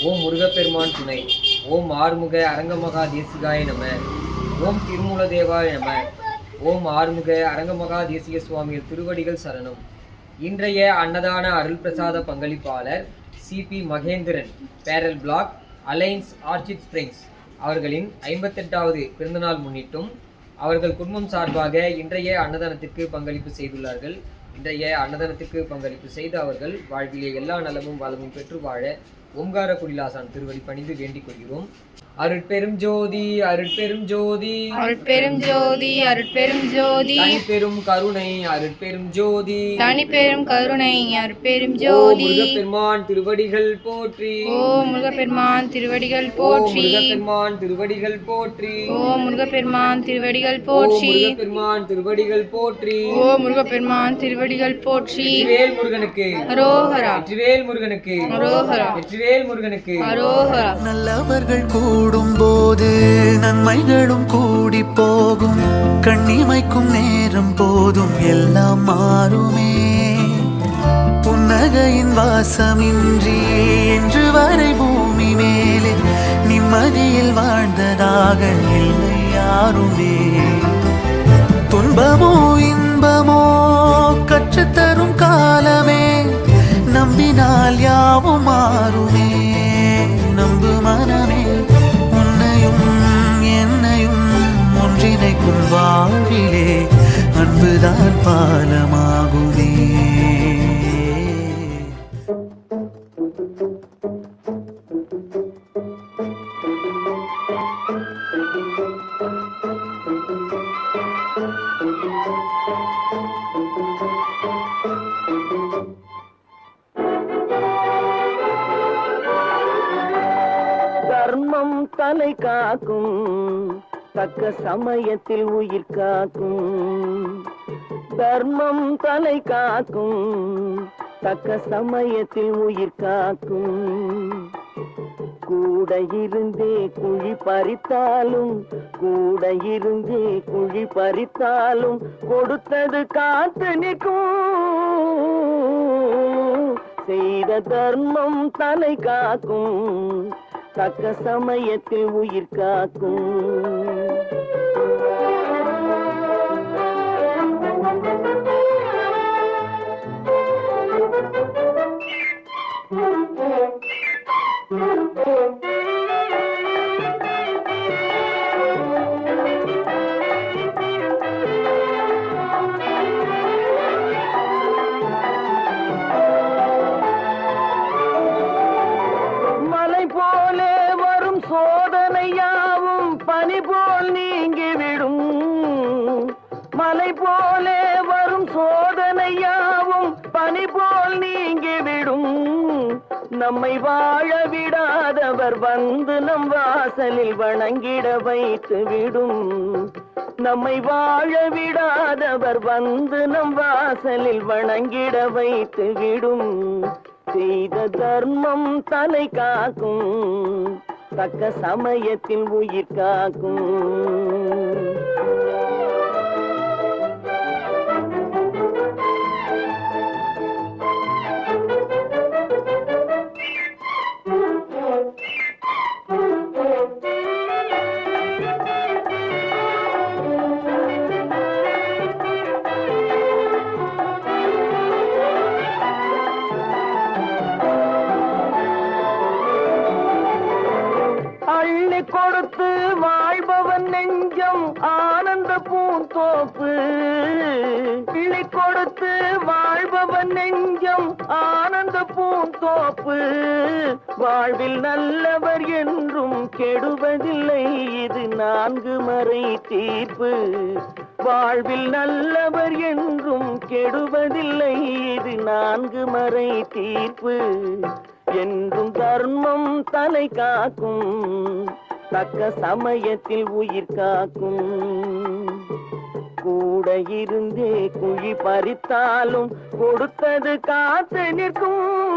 ஓம் முருகப்பெருமான் துணை. ஓம் ஆறுமுக அரங்கமகா தேசிகாய நம. ஓம் திருமூலதேவாய நம. ஓம் ஆறுமுக அரங்கமகா தேசிக சுவாமிகள் திருவடிகள் சரணம். இன்றைய அன்னதான அருள் பிரசாத பங்களிப்பாளர் Sibi Mahendran, Pearl Block, Alliance Orchid Springs அவர்களின் 58வது பிறந்தநாள் முன்னிட்டும் அவர்கள் குடும்பம் சார்பாக இன்றைய அன்னதானத்திற்கு பங்களிப்பு செய்துள்ளார்கள். இன்றைய அன்னதானத்திற்கு பங்களிப்பு செய்த அவர்கள் வாழ்விலே எல்லா நலமும் வளமும் பெற்று வாழ ஓம்கார குடிலாசான் திருவடி பணிந்து வேண்டிக் கொள்கிறோம். அருட்பெரும் ஜோதி அருட்பெரும் ஜோதி அருட்பெரும் ஜோதி அருட்பெரும் ஜோதி தனிப்பெரும் கருணை அருட்பெரும் ஜோதி தனிப்பெரும் கருணை அருட்பெரும் ஜோதி. முருகப்பெருமான் திருவடிகள் போற்றி. ஓ முருகப்பெருமான் திருவடிகள் போற்றி. முருகப்பெருமான் திருவடிகள் போற்றி. ஓ முருகப்பெருமான் திருவடிகள் போற்றி. முருகப்பெருமான் திருவடிகள் போற்றி. ஓ முருகப்பெருமான் திருவடிகள் போற்றி. வெற்றிவேல் முருகனுக்கு அரோகரா. வெற்றிவேல் முருகனுக்கு அரோகரா. வெற்றிவேல் முருகனுக்கு அரோகரா. நல்லவர்கள் கூடும்போது நன்மைகளும் கூடி போகும். கண்ணிமைக்கும் நேரம் போதும் எல்லாம் மாறுமே. புன்னகையின் வாசமின்றி என்று வரை பூமி மேலே நிம்மதியில் வாழ்ந்ததாக இல்லை யாருமே. துன்பமோ இன்பமோ கற்றுத்தரும் காலமே. நம்பினால் யாவும் மாறுமே. நம்பு மனமே, உன்னையும் என்னையும் ஒன்றிணைக்கும் வாழ்விலே அன்புதான் பாலமாகுமே. தர்மம் தலை காக்கும், தக்க சமயத்தில் உயிர் காக்கும். தர்மம் தலை காக்கும், தக்க சமயத்தில் உயிர் காக்கும். கூட இருந்தே குழி பறித்தாலும், கூட இருந்தே குழி பறித்தாலும் கொடுத்தது காத்து நிற்கும். செய்த தர்மம் தலை காக்கும், தக்க சமயத்தில் உயிர் காக்கும். மலை போலே வரும் சோதனையாவும் பனி போல் நீங்கிவிடும். மலை போலே வரும் சோதனையாவும் பனி போல் நீங்கிவிடும். நம்மை வாழ விடாதவர் வந்து நம் வாசலில் வணங்கிட வைத்து விடும். நம்மை வாழ விடாதவர் வந்து நம் வாசலில் வணங்கிட வைத்து விடும். செய்த தர்மம் தலை காக்கும், தக்க சமயத்தில் உயிர் காக்கும். அள்ளி கொடுத்து வாழ்பவன் நெஞ்சம் ஆனந்த பூந்தோப்பு. அள்ளி கொடுத்து வாழ்பவன் நெஞ்சம் ஆனந்த பூந்தோப்பு. வாழ்வில் நல்லவர் என்றும் கெடுவதில்லை, இது 4 மறை தீர்ப்பு. வாழ்வில் நல்லவர் என்றும் கெடுவதில்லை, இது 4 மறை தீர்ப்பு. என்றும் தர்மம் தலை காக்கும், தக்க சமயத்தில் உயிர் காக்கும். கூட இருந்தே குழி பறித்தாலும் கொடுத்தது காத்து நிற்கும்.